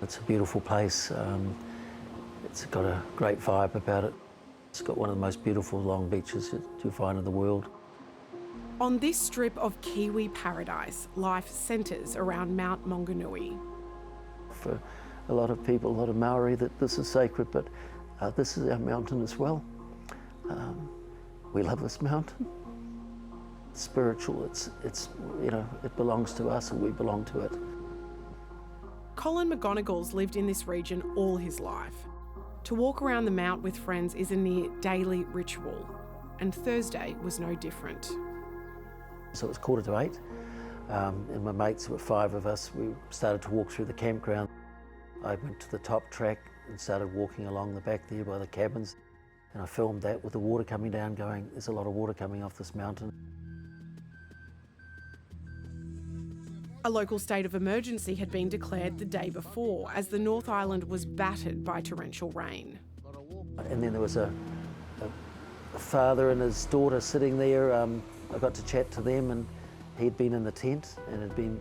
It's a beautiful place. It's got a great vibe about it. It's got one of the most beautiful long beaches you'll find in the world. On this strip of Kiwi paradise, life centres around Mount Maunganui. For a lot of people, a lot of Maori, that this is sacred, but this is our mountain as well. We love this mountain. It's spiritual. It's it belongs to us, and we belong to it. Colin McGonigle's lived in this region all his life. To walk around the mount with friends is a near daily ritual, and Thursday was no different. So it was 7:45, and my mates, there were 5 of us, we started to walk through the campground. I went to the top track and started walking along the back there by the cabins, and I filmed that with the water coming down, going, there's a lot of water coming off this mountain. A local state of emergency had been declared the day before as the North Island was battered by torrential rain. And then there was a father and his daughter sitting there. I got to chat to them, and he'd been in the tent and had been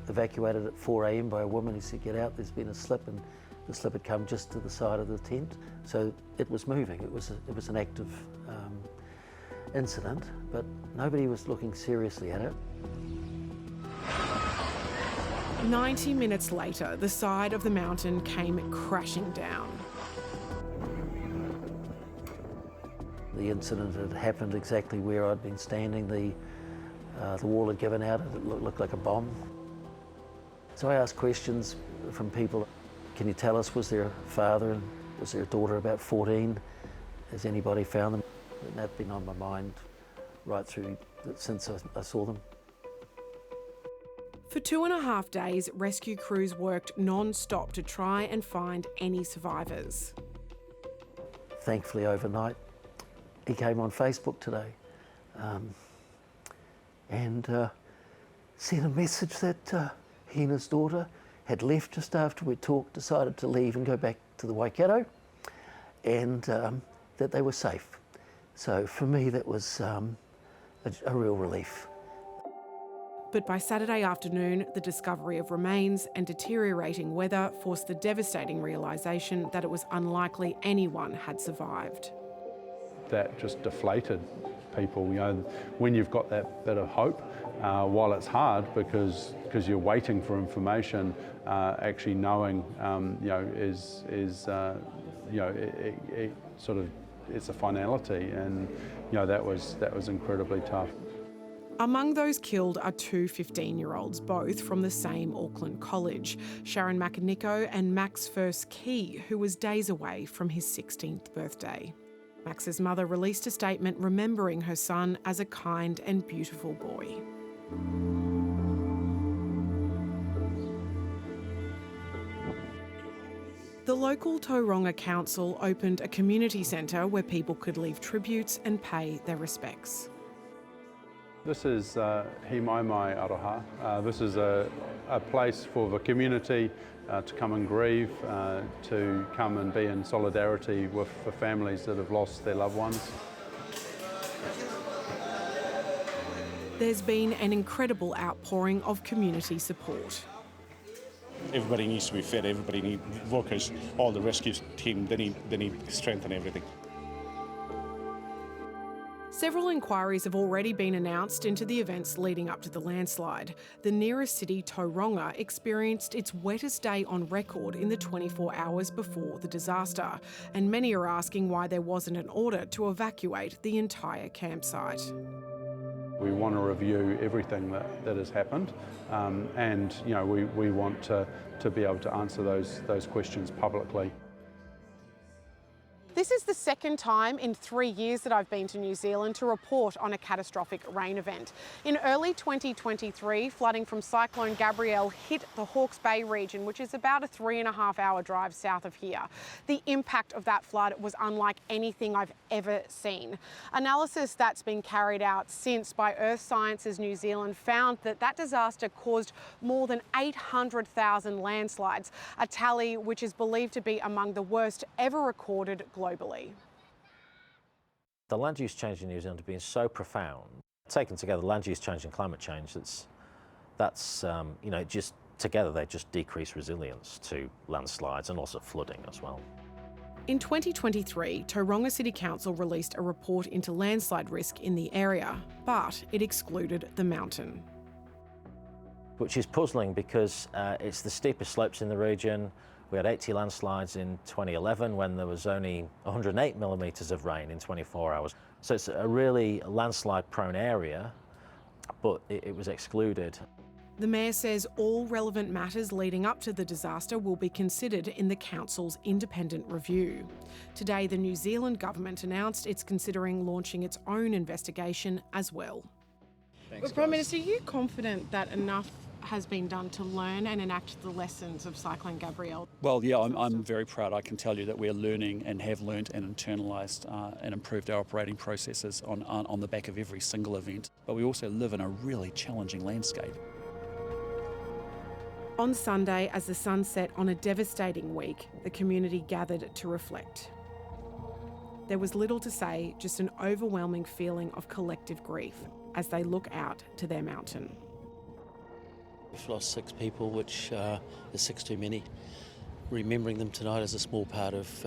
evacuated at 4 a.m. by a woman who said, get out, there's been a slip, and the slip had come just to the side of the tent. So it was moving. It was an active incident, but nobody was looking seriously at it. 90 minutes later, the side of the mountain came crashing down. The incident had happened exactly where I'd been standing. The wall had given out. It looked like a bomb. So I asked questions from people. Can you tell us, was there a father and was there a daughter about 14? Has anybody found them? And that's been on my mind right through since I saw them. For 2.5 days, rescue crews worked non-stop to try and find any survivors. Thankfully, overnight, he came on Facebook today and sent a message that he and his daughter had left just after we talked, decided to leave and go back to the Waikato, and that they were safe. So for me, that was a real relief. But by Saturday afternoon, the discovery of remains and deteriorating weather forced the devastating realisation that it was unlikely anyone had survived. That just deflated people, when you've got that bit of hope, while it's hard because you're waiting for information, actually knowing, it's a finality, and that was incredibly tough. Among those killed are 2 15-year-olds, both from the same Auckland college, Sharon McInico and Max First Key, who was days away from his 16th birthday. Max's mother released a statement remembering her son as a kind and beautiful boy. The local Tauranga Council opened a community centre where people could leave tributes and pay their respects. This is Himaimai Aroha. This is a place for the community to come and grieve, to come and be in solidarity with the families that have lost their loved ones. There's been an incredible outpouring of community support. Everybody needs to be fed, everybody needs workers, all the rescue team, they need strength and everything. Several inquiries have already been announced into the events leading up to the landslide. The nearest city, Tauranga, experienced its wettest day on record in the 24 hours before the disaster, and many are asking why there wasn't an order to evacuate the entire campsite. We want to review everything that has happened, and we want to be able to answer those questions publicly. This is the second time in 3 years that I've been to New Zealand to report on a catastrophic rain event. In early 2023, flooding from Cyclone Gabrielle hit the Hawke's Bay region, which is about a 3.5-hour drive south of here. The impact of that flood was unlike anything I've ever seen. Analysis that's been carried out since by Earth Sciences New Zealand found that that disaster caused more than 800,000 landslides, a tally which is believed to be among the worst ever recorded globally. The land use change in New Zealand has been so profound. Taken together, land use change and climate change, that's it just together they just decrease resilience to landslides and also flooding as well. In 2023, Tauranga City Council released a report into landslide risk in the area, but it excluded the mountain. Which is puzzling because it's the steepest slopes in the region. We had 80 landslides in 2011 when there was only 108 millimetres of rain in 24 hours. So it's a really landslide prone area, but it was excluded. The Mayor says all relevant matters leading up to the disaster will be considered in the Council's independent review. Today, the New Zealand government announced it's considering launching its own investigation as well. Thanks, Prime guys. Minister, are you confident that enough has been done to learn and enact the lessons of Cyclone Gabrielle? Well, yeah, I'm very proud. I can tell you that we're learning and have learnt and internalised and improved our operating processes on the back of every single event. But we also live in a really challenging landscape. On Sunday, as the sun set on a devastating week, the community gathered to reflect. There was little to say, just an overwhelming feeling of collective grief as they look out to their mountain. We've lost 6 people, which is 6 too many. Remembering them tonight is a small part of,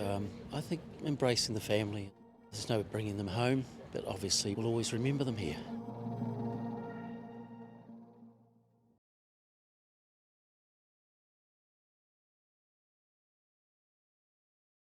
I think, embracing the family. There's no bringing them home, but obviously we'll always remember them here.